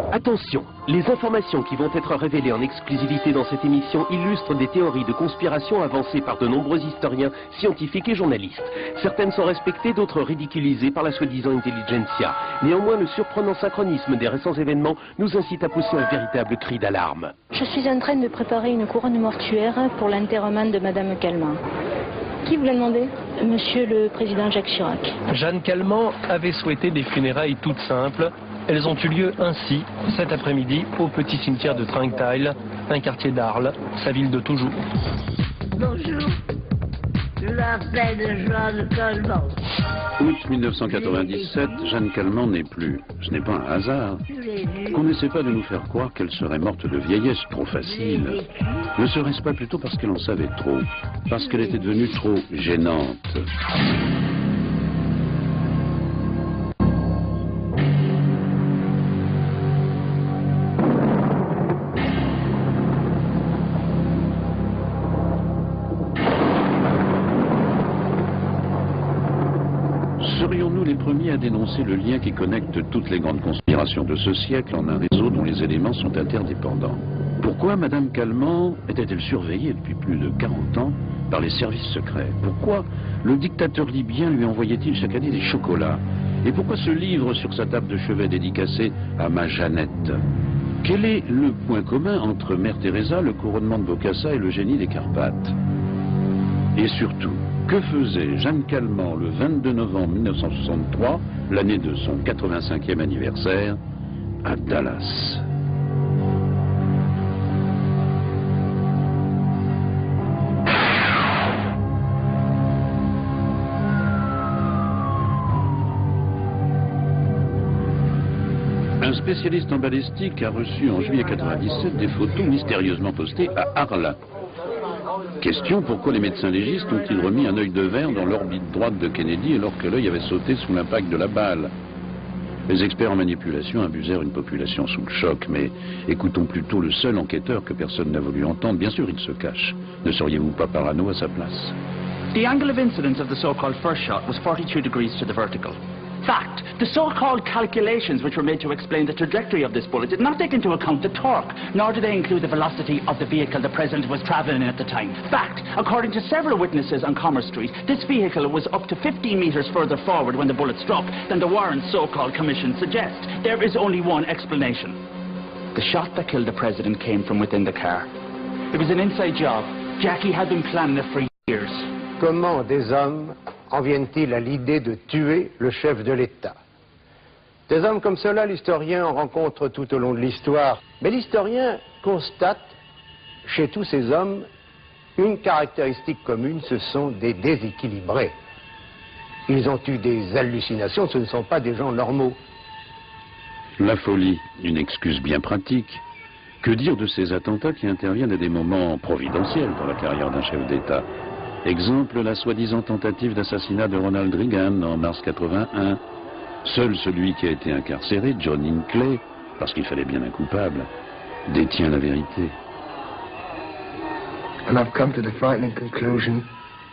Attention, les informations qui vont être révélées en exclusivité dans cette émission illustrent des théories de conspiration avancées par de nombreux historiens, scientifiques et journalistes. Certaines sont respectées, d'autres ridiculisées par la soi-disant intelligentsia. Néanmoins, le surprenant synchronisme des récents événements nous incite à pousser un véritable cri d'alarme. Je suis en train de préparer une couronne mortuaire pour l'enterrement de Madame Calment. Qui vous l'a demandé? Monsieur le Président Jacques Chirac. Jeanne Calment avait souhaité des funérailles toutes simples. Elles ont eu lieu ainsi, cet après-midi, au petit cimetière de Trinquetail, un quartier d'Arles, sa ville de toujours. Bonjour, je m'appelle Jeanne Calment. Août 1997, Jeanne Calment n'est plus. Ce n'est pas un hasard. Qu'on n'essaie pas de nous faire croire qu'elle serait morte de vieillesse trop facile. Ne serait-ce pas plutôt parce qu'elle en savait trop, parce qu'elle était devenue trop gênante. Serions-nous les premiers à dénoncer le lien qui connecte toutes les grandes conspirations de ce siècle en un réseau dont les éléments sont interdépendants? Pourquoi Madame Calment était-elle surveillée depuis plus de 40 ans par les services secrets? Pourquoi le dictateur libyen lui envoyait-il chaque année des chocolats? Et pourquoi ce livre sur sa table de chevet dédicacé à ma Jeannette? Quel est le point commun entre Mère Teresa, le couronnement de Bokassa et le génie des Carpates? Et surtout, que faisait Jeanne Calment le 22 novembre 1963, l'année de son 85e anniversaire, à Dallas? Un spécialiste en balistique a reçu en juillet 1997 des photos mystérieusement postées à Arles. Question, pourquoi les médecins légistes ont-ils remis un œil de verre dans l'orbite droite de Kennedy alors que l'œil avait sauté sous l'impact de la balle? Les experts en manipulation abusèrent une population sous le choc, mais écoutons plutôt le seul enquêteur que personne n'a voulu entendre. Bien sûr, il se cache. Ne seriez-vous pas parano à sa place? The angle of incidence of the so-called first shot was 42 degrees to the vertical. Fact, the so-called calculations which were made to explain the trajectory of this bullet did not take into account the torque, nor did they include the velocity of the vehicle the President was travelling in at the time. Fact, according to several witnesses on Commerce Street, this vehicle was up to 15 metres further forward when the bullet struck than the warrant's so-called commission suggests. There is only one explanation. The shot that killed the President came from within the car. It was an inside job. Jackie had been planning it for years. Comment des hommes en viennent-ils à l'idée de tuer le chef de l'État? Des hommes comme cela, l'historien en rencontre tout au long de l'histoire. Mais l'historien constate chez tous ces hommes une caractéristique commune, ce sont des déséquilibrés. Ils ont eu des hallucinations, ce ne sont pas des gens normaux. La folie, une excuse bien pratique. Que dire de ces attentats qui interviennent à des moments providentiels dans la carrière d'un chef d'État? Exemple, la soi-disant tentative d'assassinat de Ronald Reagan en mars 81. Seul celui qui a été incarcéré, John Hinckley, parce qu'il fallait bien un coupable, détient la vérité. And I've come to the frightening conclusion,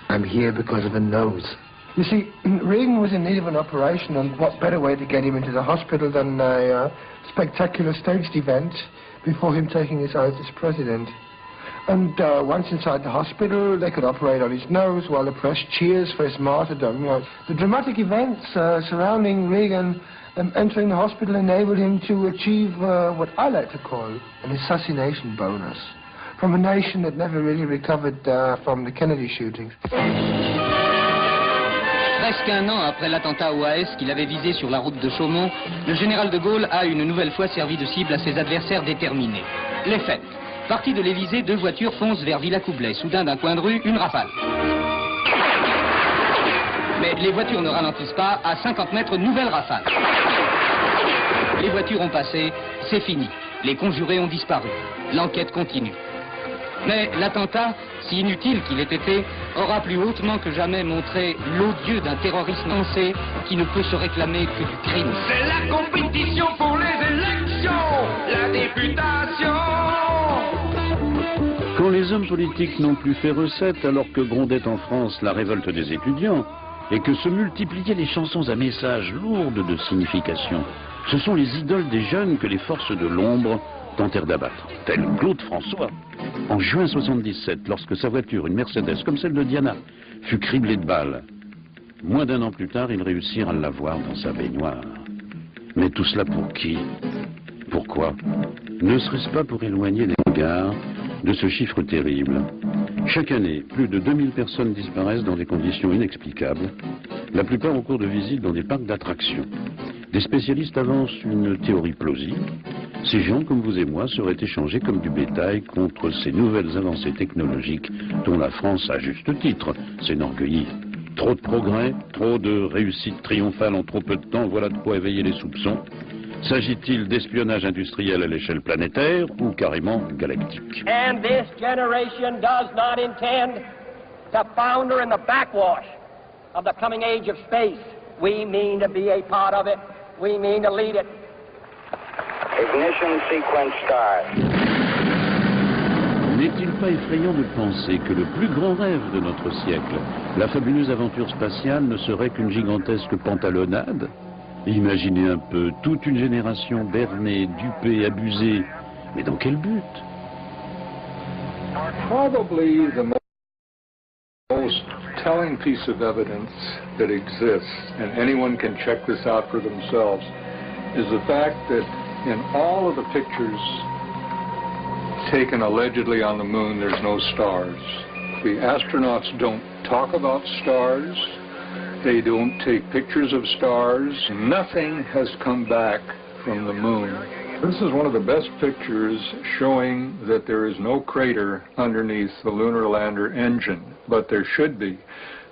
I'm here because of a nose. You see, Reagan was in need of an operation, and what better way to get him into the hospital than a spectacular staged event before him taking his oath as president. And once inside the hospital, they could operate on his nose while the press cheers for his martyrdom. You know, the dramatic events surrounding Reagan entering the hospital enabled him to achieve what I like to call an assassination bonus from a nation that never really recovered from the Kennedy shootings. Presque un an après l'attentat OAS qu'il avait visé sur la route de Chaumont, le général de Gaulle a une nouvelle fois servi de cible à ses adversaires déterminés. Les faits. Parti de l'Élysée, deux voitures foncent vers Villacoublay. Soudain, d'un coin de rue, une rafale. Mais les voitures ne ralentissent pas. À 50 mètres, nouvelle rafale. Les voitures ont passé, c'est fini. Les conjurés ont disparu. L'enquête continue. Mais l'attentat, si inutile qu'il ait été, aura plus hautement que jamais montré l'odieux d'un terroriste lancé qui ne peut se réclamer que du crime. C'est la compétition pour les élections, la députation. Quand les hommes politiques n'ont plus fait recette alors que grondait en France la révolte des étudiants et que se multipliaient les chansons à messages lourdes de signification, Ce sont les idoles des jeunes que les forces de l'ombre tentèrent d'abattre, tel Claude François. En juin 77, lorsque sa voiture, une Mercedes comme celle de Diana, fut criblée de balles, moins d'un an plus tard, ils réussirent à l'avoir dans sa baignoire. Mais tout cela pour qui? Pourquoi? Ne serait-ce pas pour éloigner les regards de ce chiffre terrible? Chaque année, plus de 2000 personnes disparaissent dans des conditions inexplicables, la plupart au cours de visites dans des parcs d'attractions. Des spécialistes avancent une théorie plausible. Ces gens, comme vous et moi, seraient échangés comme du bétail contre ces nouvelles avancées technologiques dont la France, à juste titre, s'enorgueillit. Trop de progrès, trop de réussite triomphale en trop peu de temps, voilà de quoi éveiller les soupçons. S'agit-il d'espionnage industriel à l'échelle planétaire ou carrément galactique? And this generation does not intend to founder in the backwash of the coming age of space. We mean to be a part of it. We mean to lead it. Ignition sequence start. N'est-il pas effrayant de penser que le plus grand rêve de notre siècle, la fabuleuse aventure spatiale, ne serait qu'une gigantesque pantalonnade? Imaginez un peu toute une génération bernée, dupée, abusée. Mais dans quel but? Probably the most telling piece of evidence that exists, and anyone can check this out for themselves, is the fact that in all of the pictures taken allegedly on the moon, there's no stars. The astronauts don't talk about stars. They don't take pictures of stars. Nothing has come back from the moon. This is one of the best pictures showing that there is no crater underneath the lunar lander engine, but there should be.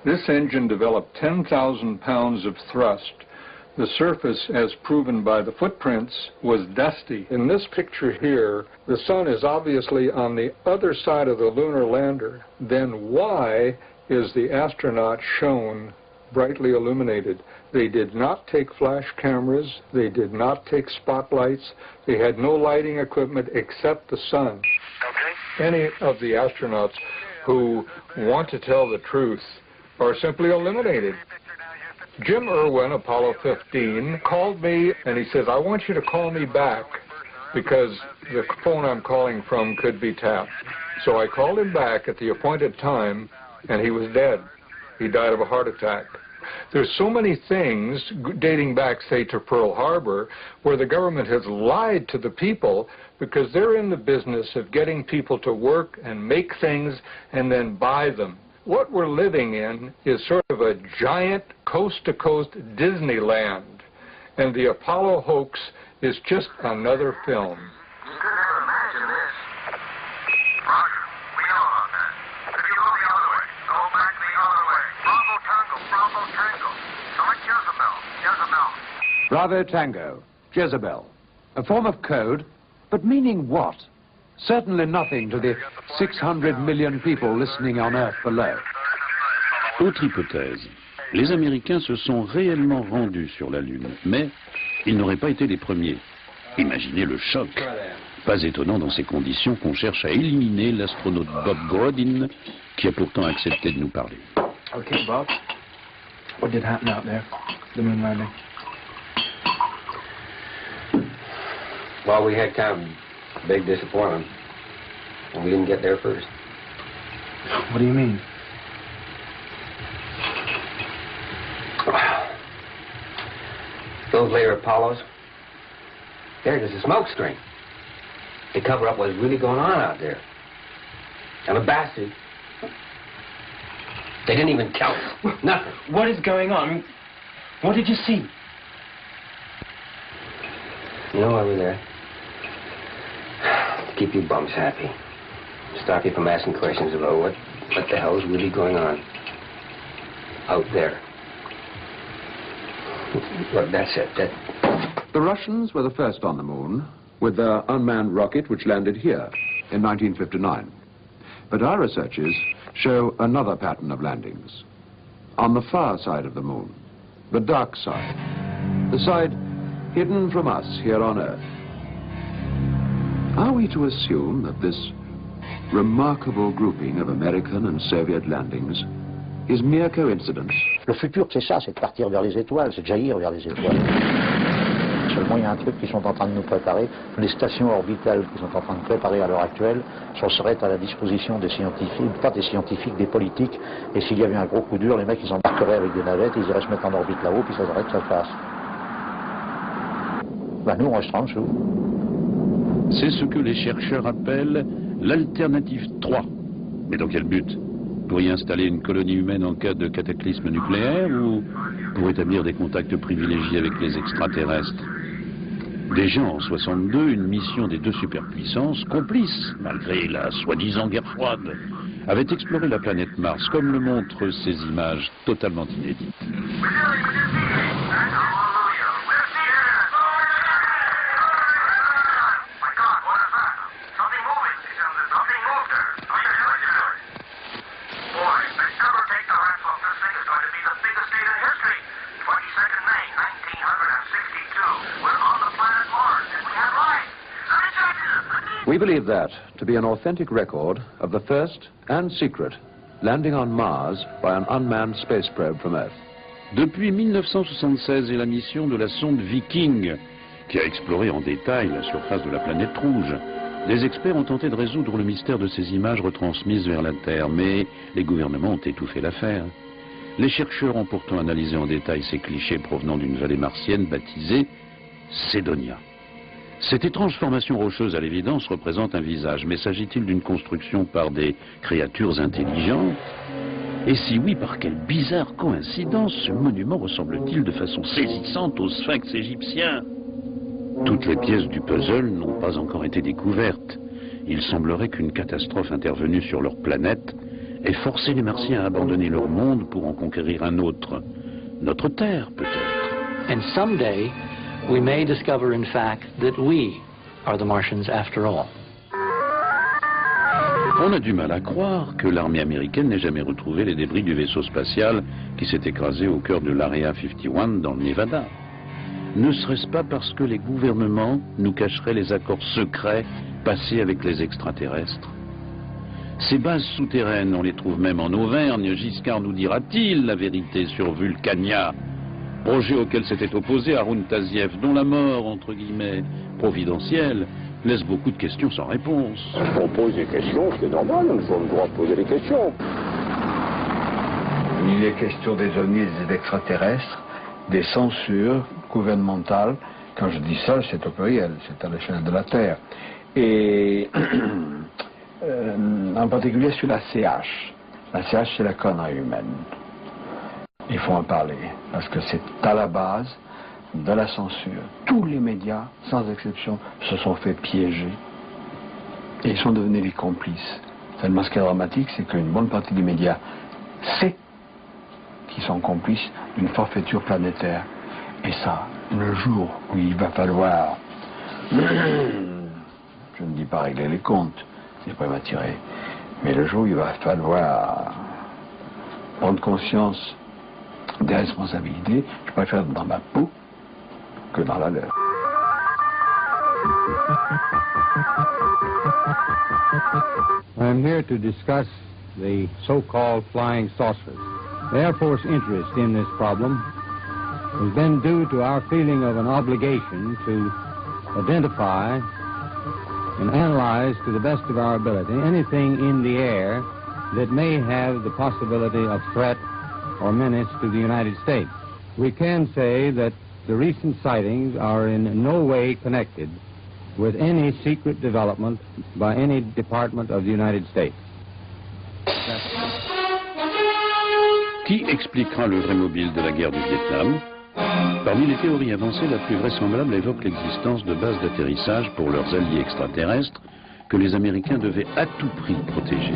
This engine developed 10,000 pounds of thrust. The surface, as proven by the footprints, was dusty. In this picture here, the sun is obviously on the other side of the lunar lander. Then why is the astronaut shown brightly illuminated? They did not take flash cameras. They did not take spotlights. They had no lighting equipment except the sun. Okay. Any of the astronauts who want to tell the truth are simply eliminated. Jim Irwin, Apollo 15, called me and he says, I want you to call me back because the phone I'm calling from could be tapped. So I called him back at the appointed time and he was dead. He died of a heart attack. There's so many things dating back, say, to Pearl Harbor, where the government has lied to the people because they're in the business of getting people to work and make things and then buy them. What we're living in is sort of a giant coast-to-coast Disneyland, and the Apollo hoax is just another film. Bravo Tango, Jezebel. A form of code, but meaning what? Certainly nothing to the 600 million people listening on Earth below. Autre hypothèse. Les Américains se sont réellement rendus sur la Lune, mais ils n'auraient pas été les premiers. Imaginez le choc. Pas étonnant dans ces conditions qu'on cherche à éliminer l'astronaute Bob Grodin, qui a pourtant accepté de nous parler. Okay, Bob. What did happen out there? The moon landing. Well, we had kind of a big disappointment. We didn't get there first. What do you mean? Those later Apollos, they're just a smoke screen. They cover up what's really going on out there. And the bastards, they didn't even count. Nothing. What is going on? What did you see? You know why we're there? To keep you bums happy. Stop you from asking questions about what the hell is really going on out there. Look, that's it. The Russians were the first on the moon with their unmanned rocket which landed here in 1959. But our researches show another pattern of landings. On the far side of the moon, the dark side, the side hidden from us here on Earth. Are we to assume that this remarkable grouping of American and Soviet landings is mere coincidence? Le futur, c'est ça, c'est de partir vers les étoiles, c'est de jaillir vers les étoiles. Moi, il y a un truc qu'ils sont en train de nous préparer. Les stations orbitales qu'ils sont en train de préparer à l'heure actuelle seraient à la disposition des scientifiques, pas des scientifiques, des politiques. Et s'il y avait un gros coup dur, les mecs, ils embarqueraient avec des navettes, ils iraient se mettre en orbite là-haut, puis ça devrait que ça fasse. Ben, nous, on restera en dessous. C'est ce que les chercheurs appellent l'alternative 3. Mais dans quel but? Pour y installer une colonie humaine en cas de cataclysme nucléaire ou pour établir des contacts privilégiés avec les extraterrestres? Déjà en 62, une mission des deux superpuissances, complices, malgré la soi-disant guerre froide, avait exploré la planète Mars, comme le montrent ces images totalement inédites. We believe that to be an authentic record of the first and secret landing on Mars by an unmanned space probe from Earth. Depuis 1976 et la mission de la sonde Viking, qui a exploré en détail la surface de la planète rouge, des experts ont tenté de résoudre le mystère de ces images retransmises vers la Terre, mais les gouvernements ont étouffé l'affaire. Les chercheurs ont pourtant analysé en détail ces clichés provenant d'une vallée martienne baptisée Sédonia. Cette étrange formation rocheuse, à l'évidence, représente un visage, mais s'agit-il d'une construction par des créatures intelligentes? Et si oui, par quelle bizarre coïncidence ce monument ressemble-t-il de façon saisissante au sphinx égyptien? Toutes les pièces du puzzle n'ont pas encore été découvertes. Il semblerait qu'une catastrophe intervenue sur leur planète ait forcé les Martiens à abandonner leur monde pour en conquérir un autre. Notre Terre, peut-être. And someday, we may discover, in fact, that we are the Martians after all. On a du mal à croire que l'armée américaine n'ait jamais retrouvé les débris du vaisseau spatial qui s'est écrasé au cœur de l'Area 51 dans le Nevada. Ne serait-ce pas parce que les gouvernements nous cacheraient les accords secrets passés avec les extraterrestres? Ces bases souterraines, on les trouve même en Auvergne. Giscard nous dira-t-il la vérité sur Vulcania, projet auquel s'était opposé Haroun Taziev, dont la mort, entre guillemets, providentielle, laisse beaucoup de questions sans réponse. On pose des questions, c'est normal, nous avons le droit de poser des questions. Il est question des ovnis et des extraterrestres, des censures gouvernementales. Quand je dis ça, c'est au pluriel, c'est à l'échelle de la Terre. Et en particulier sur la CH. La CH, c'est la connerie humaine. Il faut en parler, parce que c'est à la base de la censure. Tous les médias, sans exception, se sont fait piéger et ils sont devenus les complices. Tellement ce qui est dramatique, c'est qu'une bonne partie des médias sait qu'ils sont complices d'une forfaiture planétaire. Et ça, le jour où il va falloir, je ne dis pas régler les comptes, c'est prématuré, mais le jour où il va falloir prendre conscience des responsabilités, je préfère être dans ma peau que dans la leur. I'm here to discuss the so-called flying saucers. The Air Force interest in this problem has been due to our feeling of an obligation to identify and analyze to the best of our ability anything in the air that may have the possibility of threat or menace to the United States. We can say that the recent sightings are in no way connected with any secret development by any department of the United States. Qui expliquera le vrai mobile de la guerre du Vietnam? Parmi les théories avancées, la plus vraisemblable évoque l'existence de bases d'atterrissage pour leurs alliés extraterrestres que les Américains devaient à tout prix protéger.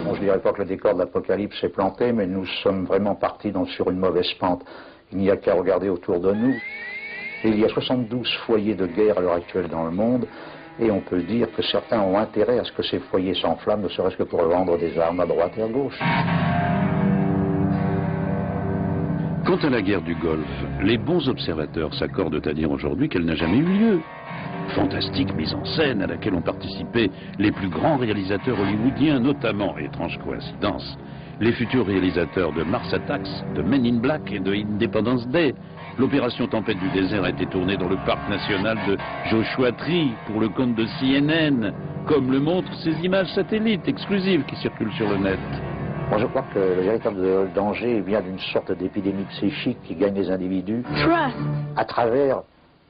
Bon, je ne dirais pas que le décor de l'apocalypse s'est planté, mais nous sommes vraiment partis sur une mauvaise pente. Il n'y a qu'à regarder autour de nous. Et il y a 72 foyers de guerre à l'heure actuelle dans le monde, et on peut dire que certains ont intérêt à ce que ces foyers s'enflamment, ne serait-ce que pour vendre des armes à droite et à gauche. Quant à la guerre du Golfe, les bons observateurs s'accordent à dire aujourd'hui qu'elle n'a jamais eu lieu. Fantastique mise en scène à laquelle ont participé les plus grands réalisateurs hollywoodiens, notamment, étrange coïncidence, les futurs réalisateurs de Mars Attacks, de Men in Black et de Independence Day, L'opération Tempête du désert a été tournée dans le parc national de Joshua Tree pour le compte de CNN, comme le montrent ces images satellites exclusives qui circulent sur le net. Moi, je crois que le véritable danger vient d'une sorte d'épidémie psychique qui gagne les individus à travers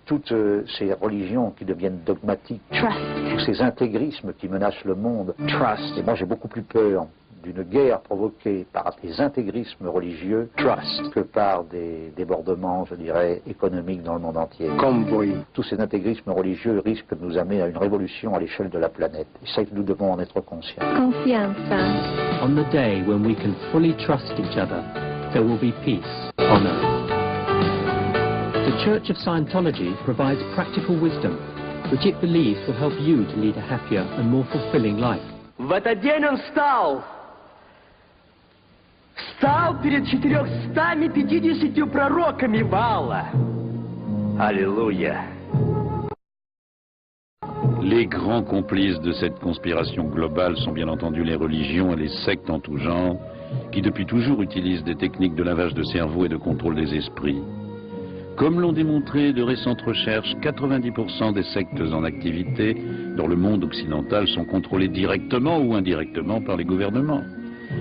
toutes ces religions qui deviennent dogmatiques, tous ces intégrismes qui menacent le monde. Et moi, j'ai beaucoup plus peur d'une guerre provoquée par des intégrismes religieux que par des débordements, je dirais, économiques dans le monde entier. Tous ces intégrismes religieux risquent de nous amener à une révolution à l'échelle de la planète. Et ça, nous devons en être conscients. On the day when we can fully trust each other, there will be peace on earth. The Church of Scientology provides practical wisdom, which it believes will help you to lead a happier and more fulfilling life. В этот день он встал перед 450 пророками Баала. Аллилуйя. Les grands complices de cette conspiration globale sont bien entendu les religions et les sectes en tout genre, qui depuis toujours utilisent des techniques de lavage de cerveau et de contrôle des esprits. Comme l'ont démontré de récentes recherches, 90% des sectes en activité dans le monde occidental sont contrôlées directement ou indirectement par les gouvernements.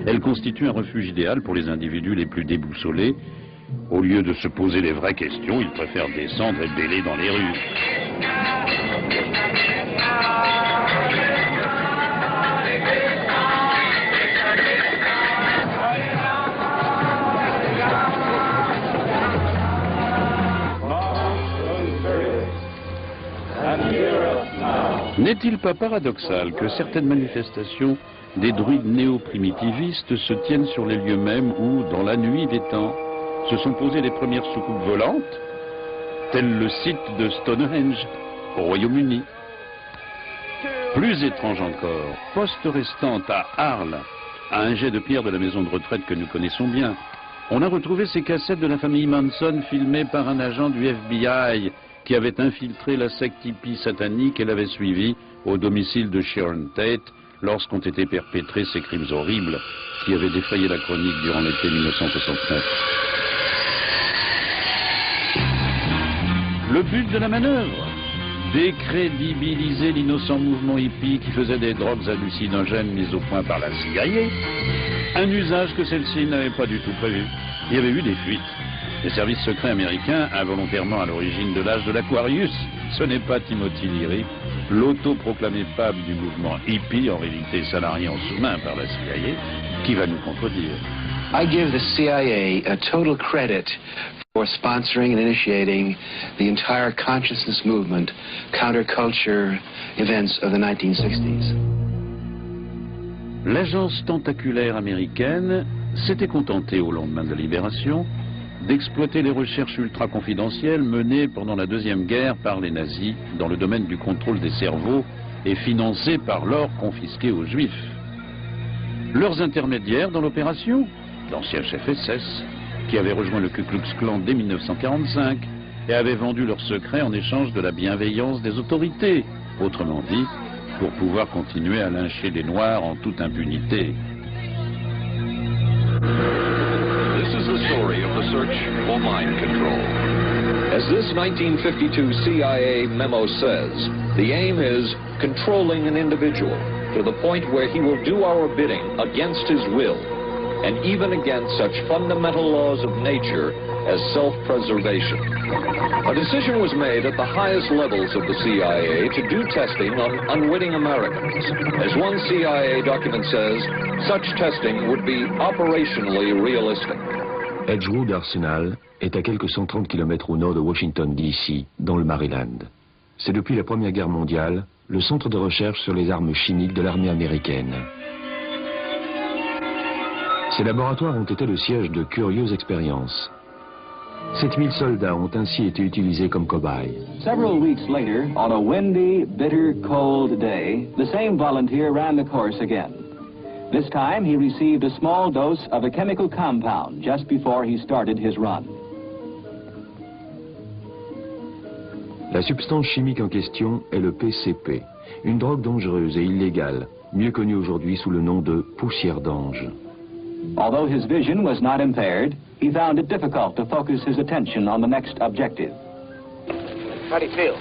Elles constituent un refuge idéal pour les individus les plus déboussolés. Au lieu de se poser les vraies questions, ils préfèrent descendre et bêler dans les rues. N'est-il pas paradoxal que certaines manifestations des druides néo-primitivistes se tiennent sur les lieux mêmes où, dans la nuit des temps, se sont posées les premières soucoupes volantes, tel le site de Stonehenge, au Royaume-Uni. Plus étrange encore, poste restante à Arles, à un jet de pierre de la maison de retraite que nous connaissons bien, on a retrouvé ces cassettes de la famille Manson filmées par un agent du FBI qui avait infiltré la secte hippie satanique et l'avait suivi au domicile de Sharon Tate lorsqu'ont été perpétrés ces crimes horribles qui avaient défrayé la chronique durant l'été 1969. Le but de la manœuvre, décrédibiliser l'innocent mouvement hippie qui faisait des drogues hallucinogènes mises au point par la CIA, un usage que celle-ci n'avait pas du tout prévu. Il y avait eu des fuites. Les services secrets américains, involontairement à l'origine de l'âge de l'Aquarius, ce n'est pas Timothy Leary, l'autoproclamé pape du mouvement hippie, en réalité salarié en sous-main par la CIA, qui va nous contredire. I give the CIA a total credit for sponsoring and initiating the entire consciousness movement, counterculture events of the 1960s. L'agence tentaculaire américaine s'était contentée au lendemain de la libération d'exploiter les recherches ultra-confidentielles menées pendant la Deuxième Guerre par les nazis dans le domaine du contrôle des cerveaux et financées par l'or confisqué aux Juifs. Leurs intermédiaires dans l'opération, l'ancien chef SS, qui avait rejoint le Ku Klux Klan dès 1945 et avait vendu leurs secrets en échange de la bienveillance des autorités, autrement dit, pour pouvoir continuer à lyncher les Noirs en toute impunité. This is the story of the search for mind control. As this 1952 CIA memo says, the aim is controlling an individual to the point where he will do our bidding against his will, and even against such fundamental laws of nature as self-preservation. A decision was made at the highest levels of the CIA to do testing on unwitting Americans. As one CIA document says, such testing would be operationally realistic. Edgewood Arsenal est à quelques 130 km au nord de Washington, D.C., dans le Maryland. C'est depuis la Première Guerre mondiale le centre de recherche sur les armes chimiques de l'armée américaine. Ces laboratoires ont été le siège de curieuses expériences. 7000 soldats ont ainsi été utilisés comme cobayes. Several weeks later, on a windy, bitter, cold day, the same volunteer ran the course again. This time, he received a small dose of a chemical compound just before he started his run. La substance chimique en question est le PCP, une drogue dangereuse et illégale, mieux connue aujourd'hui sous le nom de poussière d'ange. Although his vision was not impaired, he found it difficult to focus his attention on the next objective. How do you feel?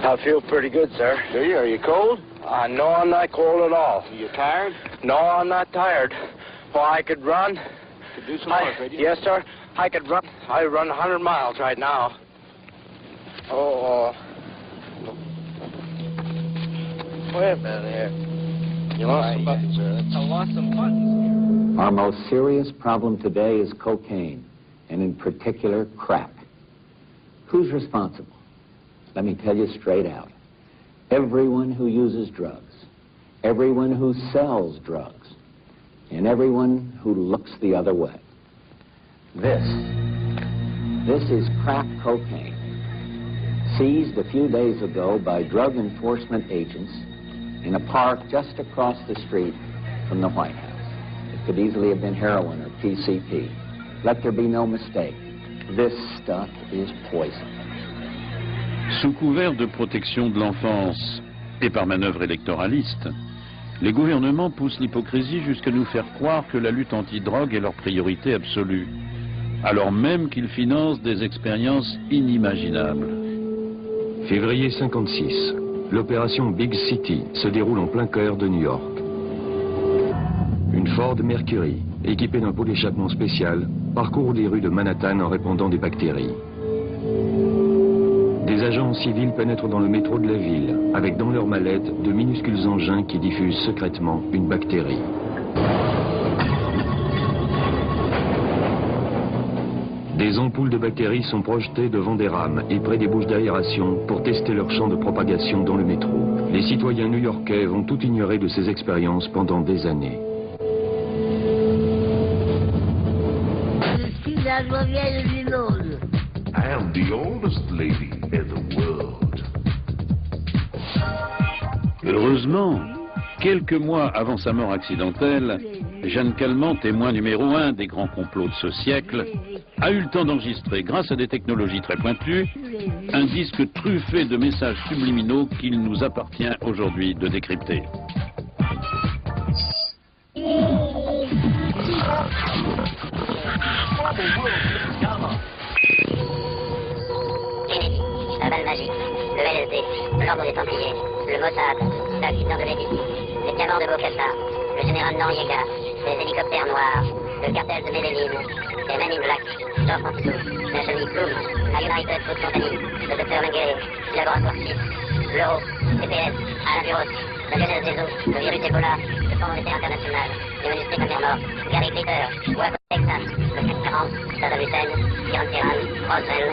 I feel pretty good, sir. Do you? Are you cold? No, I'm not cold at all. Are you tired? No, I'm not tired. Well, I could run. Could do some more, could you? Yes, sir. I could run. I run 100 miles right now. Wait a minute here. You lost some buttons, sir. I lost some buttons. Our most serious problem today is cocaine, and in particular, crack. Who's responsible? Let me tell you straight out. Everyone who uses drugs, everyone who sells drugs, and everyone who looks the other way. This is crack cocaine, seized a few days ago by drug enforcement agents in a park just across the street from the White House. It could easily have been heroin or PCP. Let there be no mistake. This stuff is poison. Sous couvert de protection de l'enfance et par manœuvre électoraliste, les gouvernements poussent l'hypocrisie jusqu'à nous faire croire que la lutte anti-drogue est leur priorité absolue, alors même qu'ils financent des expériences inimaginables. Février 56, l'opération Big City se déroule en plein cœur de New York. Une Ford Mercury, équipée d'un pot d'échappement spécial, parcourt les rues de Manhattan en répandant des bactéries. Des agents civils pénètrent dans le métro de la ville, avec dans leurs mallettes de minuscules engins qui diffusent secrètement une bactérie. Des ampoules de bactéries sont projetées devant des rames et près des bouches d'aération pour tester leur champ de propagation dans le métro. Les citoyens new-yorkais vont tout ignorer de ces expériences pendant des années. Je suis la joie vieille du monde. I am the oldest lady in the world. Heureusement, quelques mois avant sa mort accidentelle, Jeanne Calment, témoin numéro 1 des grands complots de ce siècle, a eu le temps d'enregistrer, grâce à des technologies très pointues, un disque truffé de messages subliminaux qu'il nous appartient aujourd'hui de décrypter. La balle magique, le LSD, l'ordre des Templiers, le Mossad, l'assistant de l'élite, les diamants de Bokassa, le général Noriega, les hélicoptères noirs, le cartel de Medellin, les Men in Black, George Monteau, la chenille Plume, la United Food Company, le docteur Mengele, le laboratoire suisse, l'Euro, CPS, Alain Buros, la genèse des eaux, le virus Ebola, le Fonds monétaire international, les manuscrits de la mer morte, Gary Glitter, Waco, Texas, le CAC 40, Saddam Hussein, Iran Tiran, Roswell.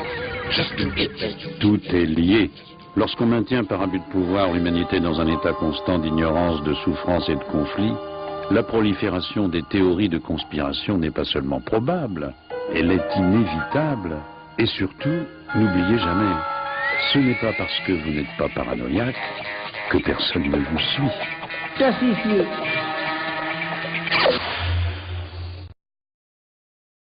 Tout est lié. Lorsqu'on maintient par abus de pouvoir l'humanité dans un état constant d'ignorance, de souffrance et de conflit, la prolifération des théories de conspiration n'est pas seulement probable, elle est inévitable. Et surtout, n'oubliez jamais, ce n'est pas parce que vous n'êtes pas paranoïaque que personne ne vous suit. Ça suffit.